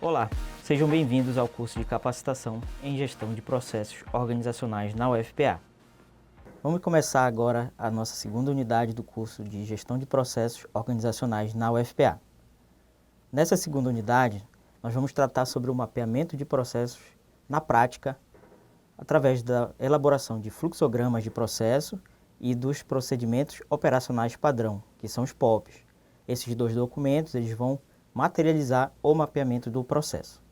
Olá, sejam bem-vindos ao curso de capacitação em gestão de processos organizacionais na UFPA. Vamos começar agora a nossa segunda unidade do curso de gestão de processos organizacionais na UFPA. Nessa segunda unidade, nós vamos tratar sobre o mapeamento de processos na prática, através da elaboração de fluxogramas de processo e dos procedimentos operacionais padrão, que são os POPs. Esses dois documentos eles vão materializar o mapeamento do processo.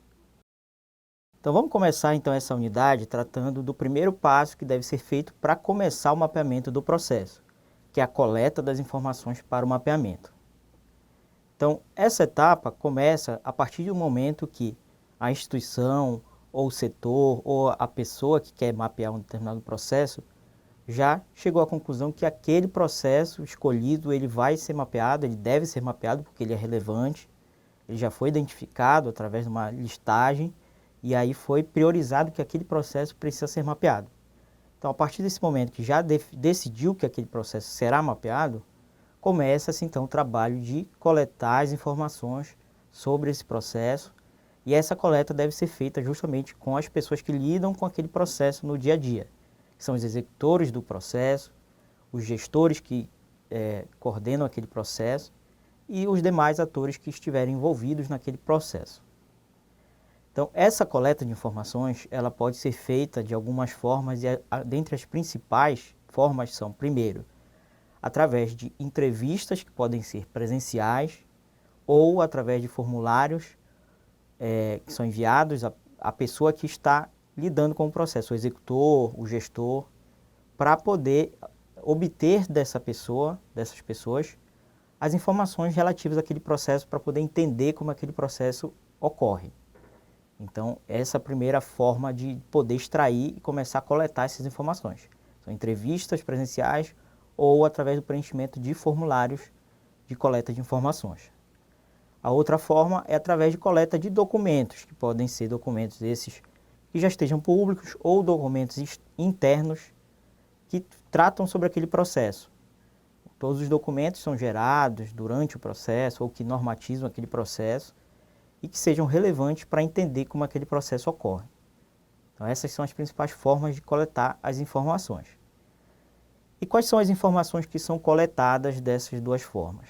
Então vamos começar então essa unidade tratando do primeiro passo que deve ser feito para começar o mapeamento do processo, que é a coleta das informações para o mapeamento. Então essa etapa começa a partir do momento que a instituição, ou o setor, ou a pessoa que quer mapear um determinado processo, já chegou à conclusão que aquele processo escolhido ele vai ser mapeado, ele deve ser mapeado porque ele é relevante, ele já foi identificado através de uma listagem e aí foi priorizado que aquele processo precisa ser mapeado. Então, a partir desse momento que já decidiu que aquele processo será mapeado, começa-se então o trabalho de coletar as informações sobre esse processo e essa coleta deve ser feita justamente com as pessoas que lidam com aquele processo no dia a dia, que são os executores do processo, os gestores que coordenam aquele processo e os demais atores que estiverem envolvidos naquele processo. Então, essa coleta de informações, ela pode ser feita de algumas formas e dentre as principais formas são, primeiro, através de entrevistas que podem ser presenciais ou através de formulários que são enviados à pessoa que está lidando com o processo, o executor, o gestor, para poder obter dessas pessoas, as informações relativas àquele processo para poder entender como aquele processo ocorre. Então, essa é a primeira forma de poder extrair e começar a coletar essas informações. São entrevistas presenciais ou através do preenchimento de formulários de coleta de informações. A outra forma é através de coleta de documentos, que podem ser documentos esses que já estejam públicos ou documentos internos que tratam sobre aquele processo. Todos os documentos são gerados durante o processo ou que normatizam aquele processo e que sejam relevantes para entender como aquele processo ocorre. Então essas são as principais formas de coletar as informações. E quais são as informações que são coletadas dessas duas formas?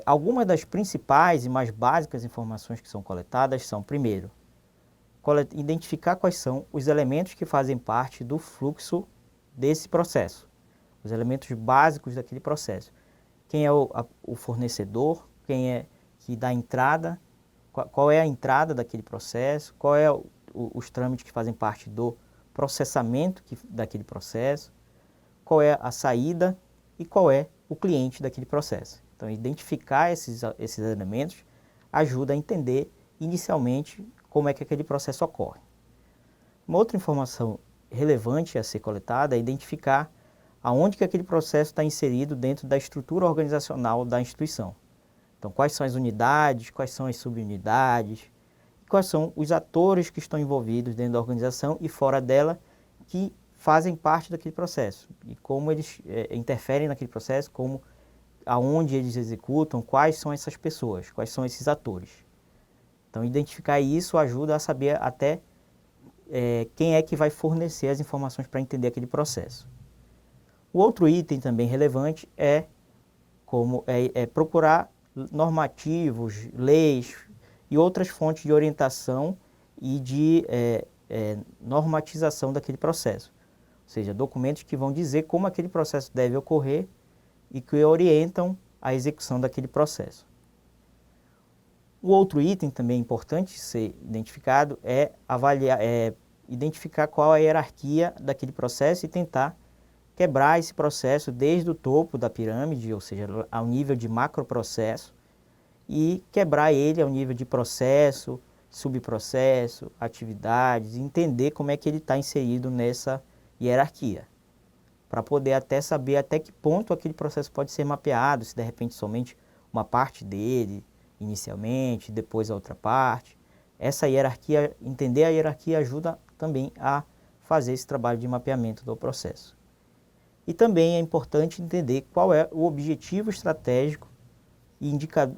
Algumas das principais e mais básicas informações que são coletadas são, primeiro, identificar quais são os elementos que fazem parte do fluxo desse processo, os elementos básicos daquele processo. Quem é o fornecedor, quem é que dá a entrada, qual é a entrada daquele processo, qual é os trâmites que fazem parte do processamento daquele processo, qual é a saída e qual é o cliente daquele processo. Então, identificar esses elementos ajuda a entender inicialmente como é que aquele processo ocorre. Uma outra informação relevante a ser coletada é identificar aonde que aquele processo está inserido dentro da estrutura organizacional da instituição. Então, quais são as unidades, quais são as subunidades, quais são os atores que estão envolvidos dentro da organização e fora dela que fazem parte daquele processo e como eles interferem naquele processo, aonde eles executam, quais são essas pessoas, quais são esses atores. Então, identificar isso ajuda a saber até quem é que vai fornecer as informações para entender aquele processo. O outro item também relevante é procurar normativos, leis e outras fontes de orientação e de normatização daquele processo. Ou seja, documentos que vão dizer como aquele processo deve ocorrer e que orientam a execução daquele processo. O outro item também importante ser identificado é identificar qual é a hierarquia daquele processo e tentar quebrar esse processo desde o topo da pirâmide, ou seja, ao nível de macroprocesso, e quebrar ele ao nível de processo, subprocesso, atividades, e entender como é que ele está inserido nessa hierarquia, para poder até saber até que ponto aquele processo pode ser mapeado, se de repente somente uma parte dele, inicialmente, depois a outra parte. Essa hierarquia, entender a hierarquia ajuda também a fazer esse trabalho de mapeamento do processo. E também é importante entender qual é o objetivo estratégico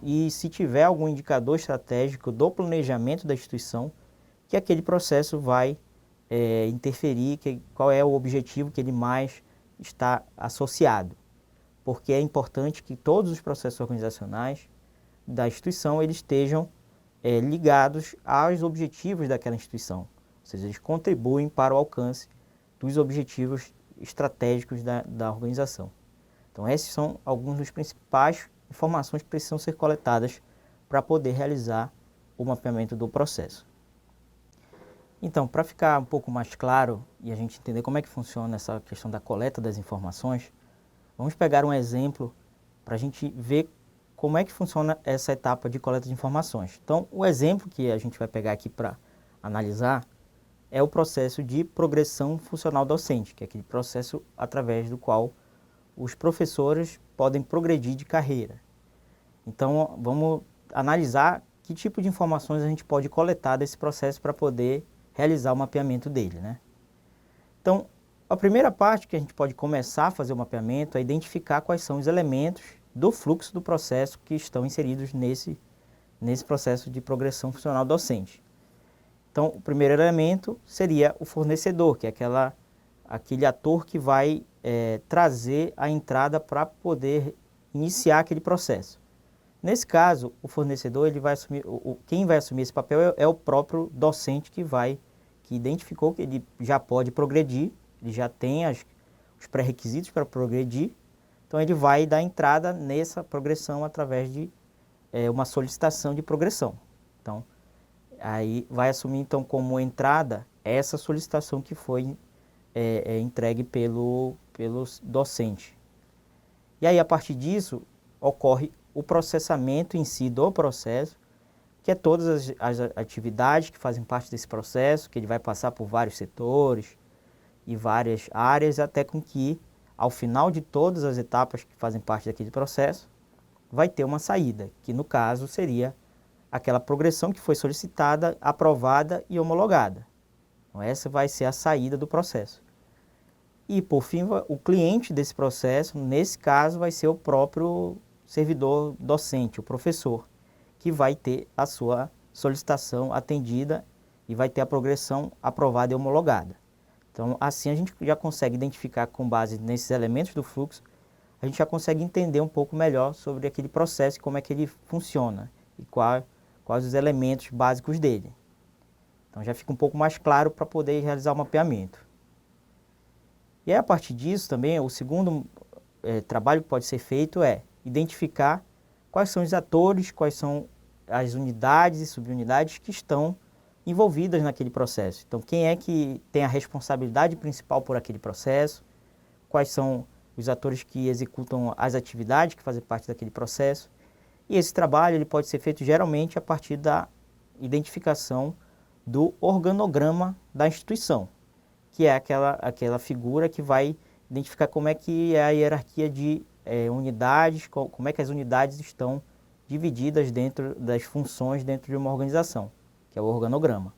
e se tiver algum indicador estratégico do planejamento da instituição, que aquele processo vai interferir, qual é o objetivo que ele mais está associado. Porque é importante que todos os processos organizacionais da instituição eles estejam ligados aos objetivos daquela instituição. Ou seja, eles contribuem para o alcance dos objetivos estratégicos da organização. Então, essas são algumas das principais informações que precisam ser coletadas para poder realizar o mapeamento do processo. Então, para ficar um pouco mais claro e a gente entender como é que funciona essa questão da coleta das informações, vamos pegar um exemplo para a gente ver como é que funciona essa etapa de coleta de informações. Então, o exemplo que a gente vai pegar aqui para analisar é o processo de progressão funcional docente, que é aquele processo através do qual os professores podem progredir de carreira. Então, vamos analisar que tipo de informações a gente pode coletar desse processo para poder realizar o mapeamento dele, né? Então, a primeira parte que a gente pode começar a fazer o mapeamento é identificar quais são os elementos do fluxo do processo que estão inseridos nesse processo de progressão funcional docente. Então, o primeiro elemento seria o fornecedor, que é aquele ator que vai trazer a entrada para poder iniciar aquele processo. Nesse caso, o fornecedor, ele vai assumir, quem vai assumir esse papel é o próprio docente que identificou que ele já pode progredir, ele já tem os pré-requisitos para progredir, então ele vai dar entrada nessa progressão através de uma solicitação de progressão. Então, aí vai assumir então como entrada essa solicitação que foi entregue pelo docente. E aí, a partir disso, ocorre o processamento em si do processo, que é todas as atividades que fazem parte desse processo, que ele vai passar por vários setores e várias áreas, até com que, ao final de todas as etapas que fazem parte daquele processo, vai ter uma saída, que no caso seria aquela progressão que foi solicitada, aprovada e homologada. Então, essa vai ser a saída do processo. E, por fim, o cliente desse processo, nesse caso, vai ser o próprio servidor docente, o professor, que vai ter a sua solicitação atendida e vai ter a progressão aprovada e homologada. Então, assim a gente já consegue identificar, com base nesses elementos do fluxo, a gente já consegue entender um pouco melhor sobre aquele processo e como é que ele funciona e quais os elementos básicos dele. Então, já fica um pouco mais claro para poder realizar o mapeamento. E aí, a partir disso também, o segundo trabalho que pode ser feito é identificar quais são os atores, quais são as unidades e subunidades que estão envolvidas naquele processo. Então, quem é que tem a responsabilidade principal por aquele processo, quais são os atores que executam as atividades que fazem parte daquele processo. E esse trabalho ele pode ser feito geralmente a partir da identificação do organograma da instituição, que é aquela figura que vai identificar como é que é a hierarquia de unidades, como é que as unidades estão divididas dentro das funções dentro de uma organização, que é o organograma.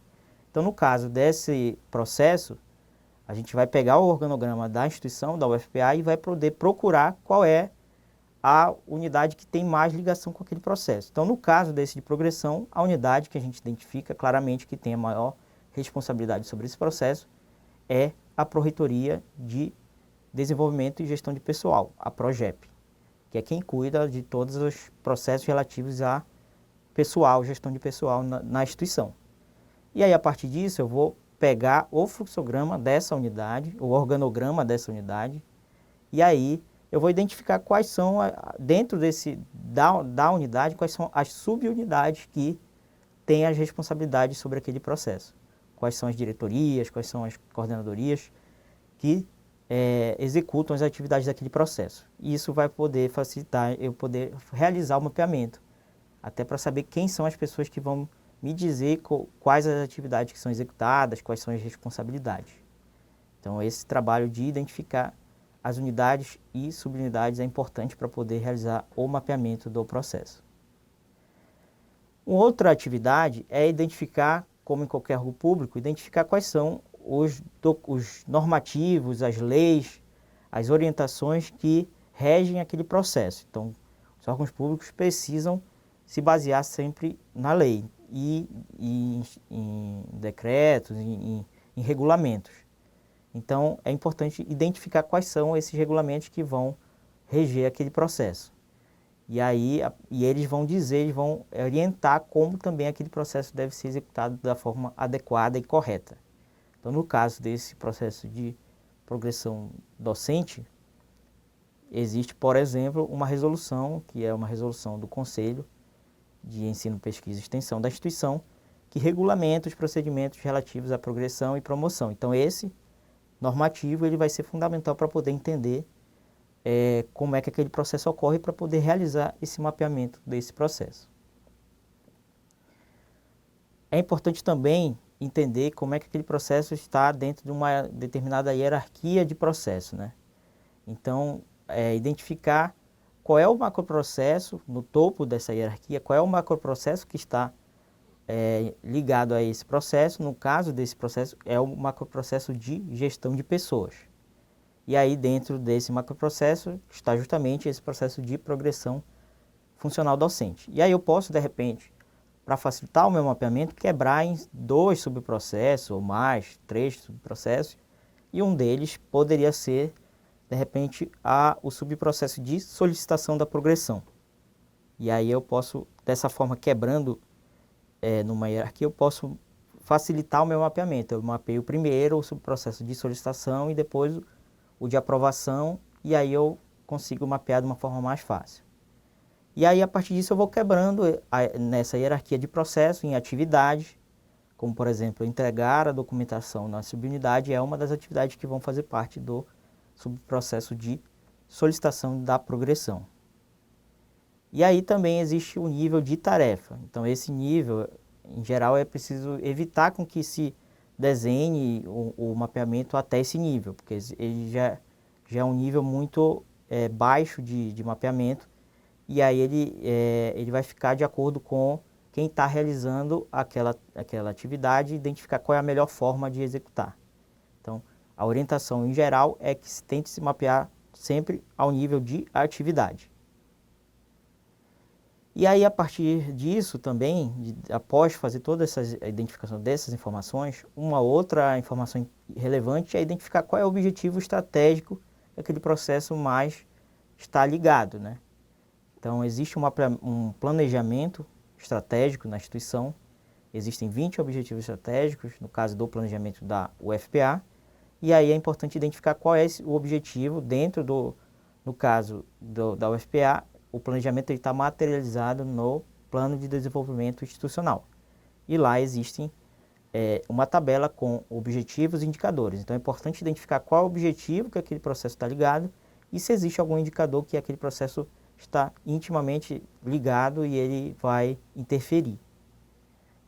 Então, no caso desse processo, a gente vai pegar o organograma da instituição, da UFPA, e vai poder procurar qual é a unidade que tem mais ligação com aquele processo. Então, no caso desse de progressão, a unidade que a gente identifica claramente que tem a maior responsabilidade sobre esse processo é a Pró-Reitoria de Desenvolvimento e Gestão de Pessoal, a PROGEP, que é quem cuida de todos os processos relativos a pessoal, gestão de pessoal na instituição. E aí, a partir disso, eu vou pegar o fluxograma dessa unidade, o organograma dessa unidade, e aí eu vou identificar quais são, dentro da unidade, quais são as subunidades que têm as responsabilidades sobre aquele processo. Quais são as diretorias, quais são as coordenadorias que executam as atividades daquele processo. E isso vai poder facilitar eu poder realizar o mapeamento, até para saber quem são as pessoas que vão me dizer quais as atividades que são executadas, quais são as responsabilidades. Então, esse trabalho de identificar as unidades e subunidades é importante para poder realizar o mapeamento do processo. Uma outra atividade é identificar, como em qualquer órgão público, identificar quais são os normativos, as leis, as orientações que regem aquele processo. Então, Os órgãos públicos precisam se basear sempre na lei e em decretos, em regulamentos. Então, é importante identificar quais são esses regulamentos que vão reger aquele processo. E aí, eles vão dizer, eles vão orientar como também aquele processo deve ser executado da forma adequada e correta. Então, no caso desse processo de progressão docente, existe, por exemplo, uma resolução, que é uma resolução do Conselho de Ensino, Pesquisa e Extensão da instituição, que regulamenta os procedimentos relativos à progressão e promoção. Então, esse normativo ele vai ser fundamental para poder entender como é que aquele processo ocorre para poder realizar esse mapeamento desse processo. É importante também entender como é que aquele processo está dentro de uma determinada hierarquia de processo, né? Então, identificar qual é o macroprocesso no topo dessa hierarquia, qual é o macroprocesso que está ligado a esse processo. No caso desse processo, é o macroprocesso de gestão de pessoas. E aí, dentro desse macroprocesso, está justamente esse processo de progressão funcional docente. E aí eu posso, de repente, para facilitar o meu mapeamento, quebrar em 2 subprocessos ou mais, 3 subprocessos, e um deles poderia ser, de repente, o subprocesso de solicitação da progressão. E aí eu posso, dessa forma, quebrando numa hierarquia, eu posso facilitar o meu mapeamento. Eu mapeio primeiro o subprocesso de solicitação e depois o de aprovação, e aí eu consigo mapear de uma forma mais fácil. E aí, a partir disso, eu vou quebrando nessa hierarquia de processo em atividades, como, por exemplo, entregar a documentação na subunidade é uma das atividades que vão fazer parte do subprocesso de solicitação da progressão. E aí também existe o nível de tarefa. Então, esse nível, em geral, é preciso evitar com que se desenhe o mapeamento até esse nível, porque ele já é um nível muito baixo de mapeamento, e aí ele vai ficar de acordo com quem está realizando aquela atividade e identificar qual é a melhor forma de executar. Então, a orientação em geral é que se tente se mapear sempre ao nível de atividade. E aí, a partir disso também, após fazer toda essa identificação dessas informações, uma outra informação relevante é identificar qual é o objetivo estratégico que aquele processo mais está ligado, né? Então, existe um planejamento estratégico na instituição, existem 20 objetivos estratégicos, no caso do planejamento da UFPA, e aí é importante identificar qual é o objetivo dentro no caso da UFPA, o planejamento está materializado no Plano de Desenvolvimento Institucional. E lá existem uma tabela com objetivos e indicadores. Então é importante identificar qual é o objetivo que aquele processo está ligado e se existe algum indicador que aquele processo está intimamente ligado e ele vai interferir.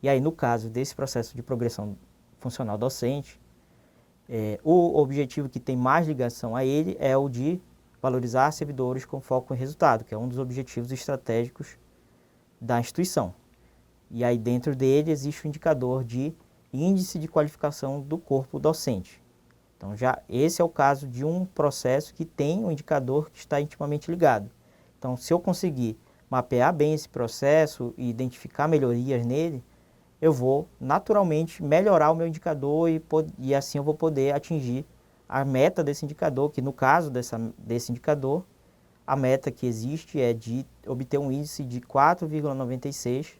E aí, no caso desse processo de progressão funcional docente, o objetivo que tem mais ligação a ele é o de valorizar servidores com foco em resultado, que é um dos objetivos estratégicos da instituição. E aí dentro dele existe o indicador de índice de qualificação do corpo docente. Então já esse é o caso de um processo que tem um indicador que está intimamente ligado. Então se eu conseguir mapear bem esse processo e identificar melhorias nele, eu vou naturalmente melhorar o meu indicador e assim eu vou poder atingir a meta desse indicador, que no caso desse indicador, a meta que existe é de obter um índice de 4,96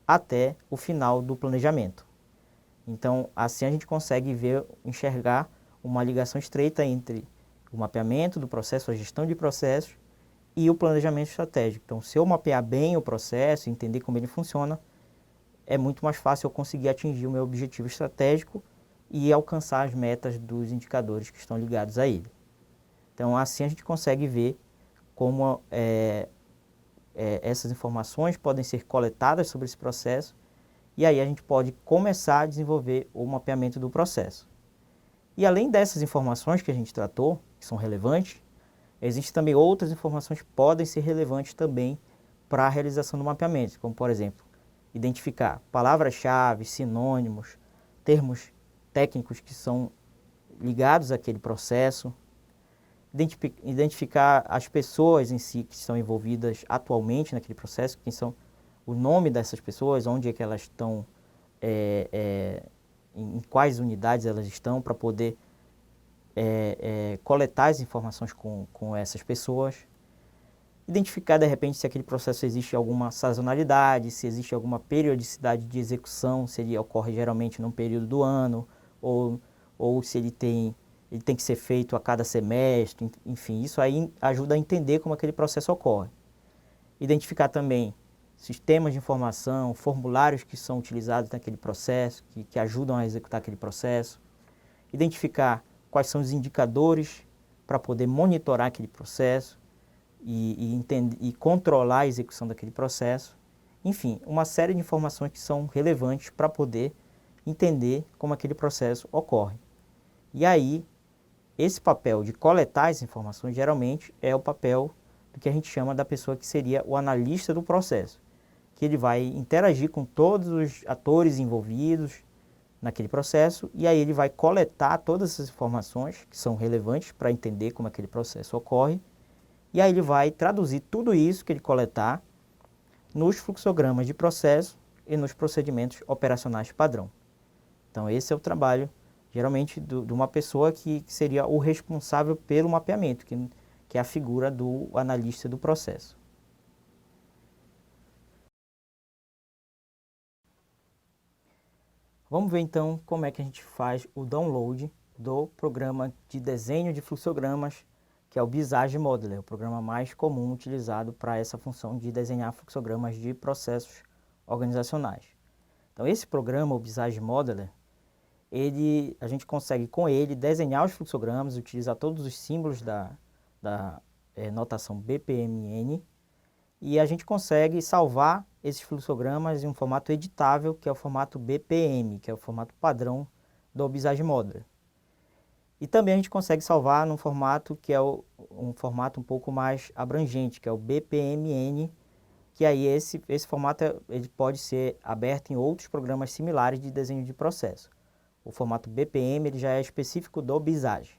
até o final do planejamento. Então, assim a gente consegue enxergar uma ligação estreita entre o mapeamento do processo, a gestão de processos e o planejamento estratégico. Então, se eu mapear bem o processo, entender como ele funciona, é muito mais fácil eu conseguir atingir o meu objetivo estratégico e alcançar as metas dos indicadores que estão ligados a ele. Então, assim a gente consegue ver como essas informações podem ser coletadas sobre esse processo e aí a gente pode começar a desenvolver o mapeamento do processo. E além dessas informações que a gente tratou, que são relevantes, existem também outras informações que podem ser relevantes também para a realização do mapeamento, como, por exemplo, identificar palavras-chave, sinônimos, termos técnicos que são ligados àquele processo, identificar as pessoas em si que estão envolvidas atualmente naquele processo, quem são o nome dessas pessoas, onde é que elas estão, em quais unidades elas estão, para poder coletar as informações com essas pessoas. Identificar, de repente, se aquele processo existe alguma sazonalidade, se existe alguma periodicidade de execução, se ele ocorre geralmente num período do ano, ou se ele tem que ser feito a cada semestre, enfim, isso aí ajuda a entender como aquele processo ocorre. Identificar também sistemas de informação, formulários que são utilizados naquele processo, que ajudam a executar aquele processo. Identificar quais são os indicadores para poder monitorar aquele processo e controlar a execução daquele processo. Enfim, uma série de informações que são relevantes para poder entender como aquele processo ocorre. E aí, esse papel de coletar as informações, geralmente, é o papel do que a gente chama da pessoa que seria o analista do processo, que ele vai interagir com todos os atores envolvidos naquele processo, e aí ele vai coletar todas essas informações que são relevantes para entender como aquele processo ocorre, e aí ele vai traduzir tudo isso que ele coletar nos fluxogramas de processo e nos procedimentos operacionais padrão. Então esse é o trabalho, geralmente, de uma pessoa que seria o responsável pelo mapeamento, que é a figura do analista do processo. Vamos ver então como é que a gente faz o download do programa de desenho de fluxogramas, que é o Visage Modeler, o programa mais comum utilizado para essa função de desenhar fluxogramas de processos organizacionais. Então esse programa, o Visage Modeler, a gente consegue com ele desenhar os fluxogramas, utilizar todos os símbolos da notação BPMN, e a gente consegue salvar esses fluxogramas em um formato editável, que é o formato BPM, que é o formato padrão do Visage Modeler. E também a gente consegue salvar num formato que é um formato um pouco mais abrangente, que é o BPMN, que aí esse formato ele pode ser aberto em outros programas similares de desenho de processo. O formato BPM ele já é específico do Visage.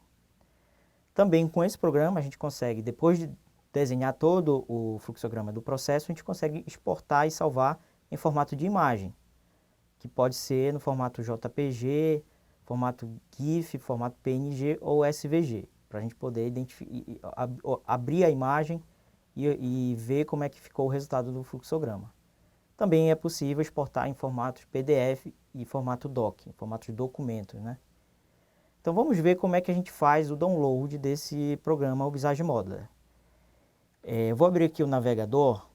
Também com esse programa a gente consegue, depois de desenhar todo o fluxograma do processo, a gente consegue exportar e salvar em formato de imagem, que pode ser no formato JPG, formato GIF, formato PNG ou SVG, para a gente poder abrir a imagem e ver como é que ficou o resultado do fluxograma. Também é possível exportar em formatos PDF e formato DOC, em formato de documentos, né? Então vamos ver como é que a gente faz o download desse programa, o Visage Modeler. Eu vou abrir aqui o navegador.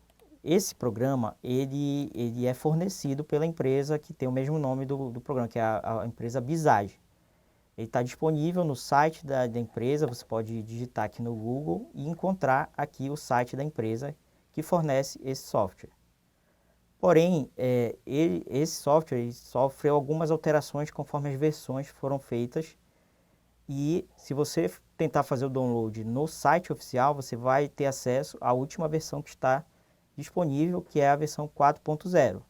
Esse programa ele é fornecido pela empresa que tem o mesmo nome do programa, que é a empresa Visage. Ele está disponível no site da empresa, você pode digitar aqui no Google e encontrar aqui o site da empresa que fornece esse software. Porém, esse software sofreu algumas alterações conforme as versões foram feitas, e se você tentar fazer o download no site oficial, você vai ter acesso à última versão que está disponível, que é a versão 4.0.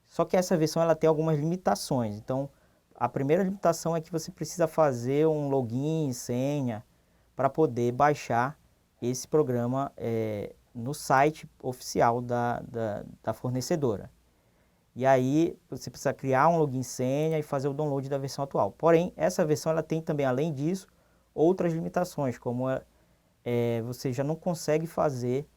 Só que essa versão ela tem algumas limitações. Então, a primeira limitação é que você precisa fazer um login e senha para poder baixar esse programa no site oficial da fornecedora. E aí você precisa criar um login e senha e fazer o download da versão atual. Porém, essa versão ela tem também, além disso, outras limitações, como você já não consegue fazer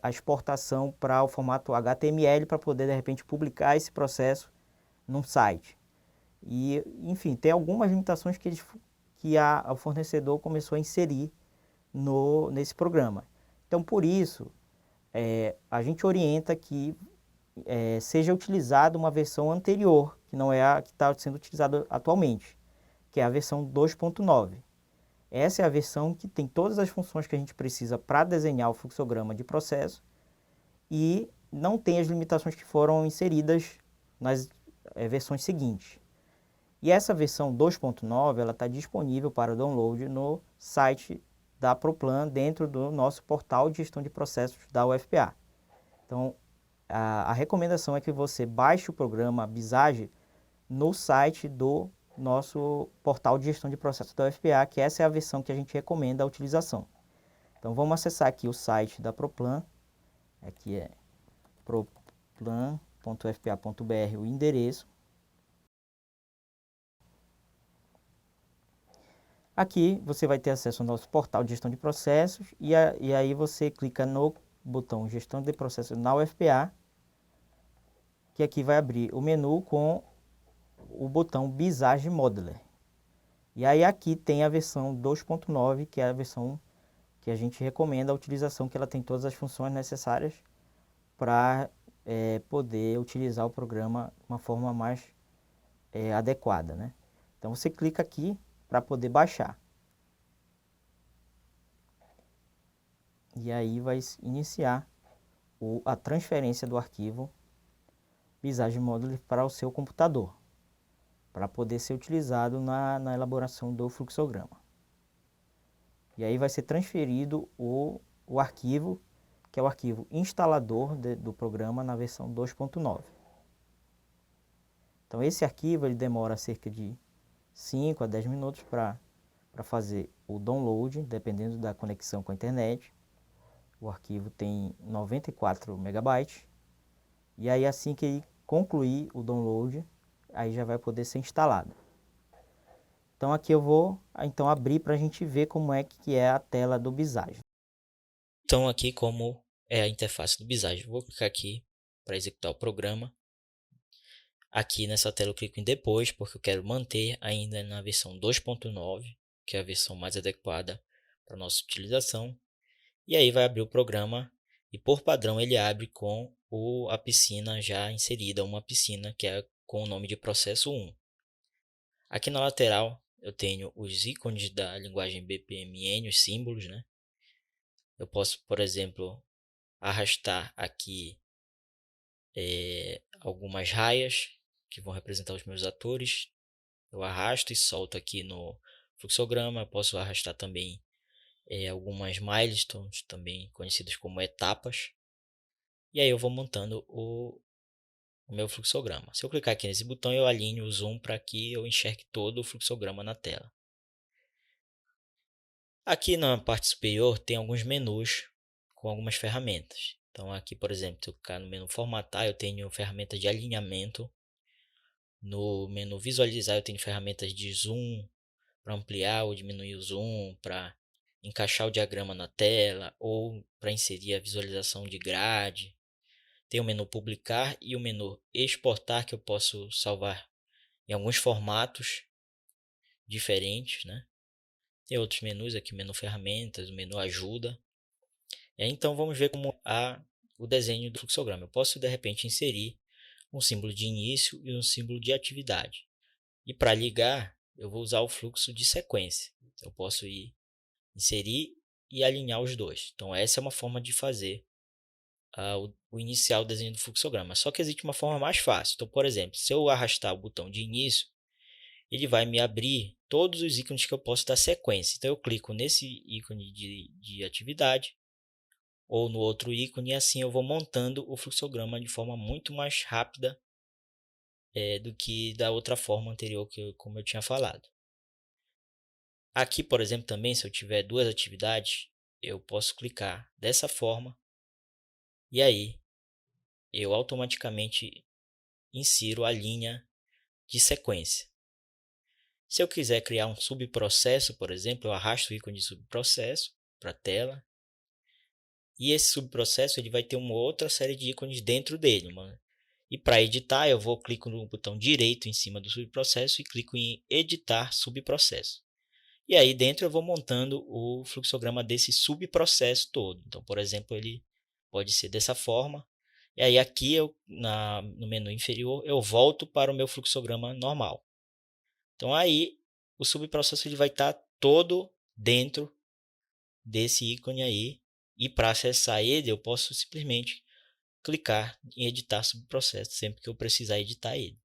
a exportação para o formato HTML para poder, de repente, publicar esse processo num site. E, enfim, tem algumas limitações que o fornecedor começou a inserir nesse programa. Então, por isso, a gente orienta que seja utilizada uma versão anterior, que não é a que está sendo utilizada atualmente, que é a versão 2.9. Essa é a versão que tem todas as funções que a gente precisa para desenhar o fluxograma de processo e não tem as limitações que foram inseridas nas versões seguintes. E essa versão 2.9 ela está disponível para download no site da Proplan, dentro do nosso portal de gestão de processos da UFPA. Então, a recomendação é que você baixe o programa Visage no site do nosso portal de gestão de processos da UFPA, que essa é a versão que a gente recomenda a utilização. Então vamos acessar aqui o site da Proplan, aqui é proplan.fpa.br o endereço. Aqui você vai ter acesso ao nosso portal de gestão de processos e aí você clica no botão gestão de processos na UFPA, que aqui vai abrir o menu com o botão Visage Modeler. E aí aqui tem a versão 2.9, que é a versão que a gente recomenda a utilização, que ela tem todas as funções necessárias para poder utilizar o programa de uma forma mais adequada, né? Então você clica aqui para poder baixar. E aí vai iniciar a transferência do arquivo Visage Modeler para o seu computador, para poder ser utilizado na elaboração do fluxograma. E aí vai ser transferido o arquivo, que é o arquivo instalador do programa na versão 2.9. Então esse arquivo ele demora cerca de 5 a 10 minutos para fazer o download, dependendo da conexão com a internet. O arquivo tem 94 megabytes. E aí assim que ele concluir o download, aí já vai poder ser instalado. Então aqui eu vou abrir para a gente ver como é que é a tela do Visage. Então aqui como é a interface do Visage. Vou clicar aqui para executar o programa. Aqui nessa tela eu clico em depois, porque eu quero manter ainda na versão 2.9, que é a versão mais adequada para nossa utilização. E aí vai abrir o programa e por padrão ele abre com a piscina já inserida, uma piscina que é com o nome de processo 1. Aqui na lateral eu tenho os ícones da linguagem BPMN, os símbolos, né? Eu posso, por exemplo, arrastar aqui algumas raias que vão representar os meus atores. Eu arrasto e solto aqui no fluxograma. Eu posso arrastar também algumas milestones, também conhecidas como etapas. E aí eu vou montando o meu fluxograma. Se eu clicar aqui nesse botão, eu alinho o zoom para que eu enxergue todo o fluxograma na tela. Aqui na parte superior tem alguns menus com algumas ferramentas. Então aqui, por exemplo, se eu clicar no menu formatar, eu tenho ferramentas de alinhamento. No menu visualizar eu tenho ferramentas de zoom para ampliar ou diminuir o zoom, para encaixar o diagrama na tela ou para inserir a visualização de grade. Tem o menu publicar e o menu exportar, que eu posso salvar em alguns formatos diferentes, né? Tem outros menus aqui, menu ferramentas, o menu ajuda. Então vamos ver como o desenho do fluxograma. Eu posso de repente inserir um símbolo de início e um símbolo de atividade. E para ligar, eu vou usar o fluxo de sequência. Eu posso inserir e alinhar os dois. Então essa é uma forma de fazer o inicial desenho do fluxograma. Só que existe uma forma mais fácil. Então, por exemplo, se eu arrastar o botão de início, ele vai me abrir todos os ícones que eu posso dar sequência. Então eu clico nesse ícone de atividade ou no outro ícone e assim eu vou montando o fluxograma de forma muito mais rápida do que da outra forma anterior, como eu tinha falado. Aqui, por exemplo, também, se eu tiver duas atividades, eu posso clicar dessa forma e aí eu automaticamente insiro a linha de sequência. Se eu quiser criar um subprocesso, por exemplo, eu arrasto o ícone de subprocesso para a tela. E esse subprocesso ele vai ter uma outra série de ícones dentro dele. E para editar, eu clico no botão direito em cima do subprocesso e clico em editar subprocesso. E aí dentro eu vou montando o fluxograma desse subprocesso todo. Então, por exemplo, ele pode ser dessa forma. E aí aqui no menu inferior eu volto para o meu fluxograma normal. Então aí o subprocesso ele vai estar todo dentro desse ícone aí. E para acessar ele eu posso simplesmente clicar em editar subprocesso sempre que eu precisar editar ele.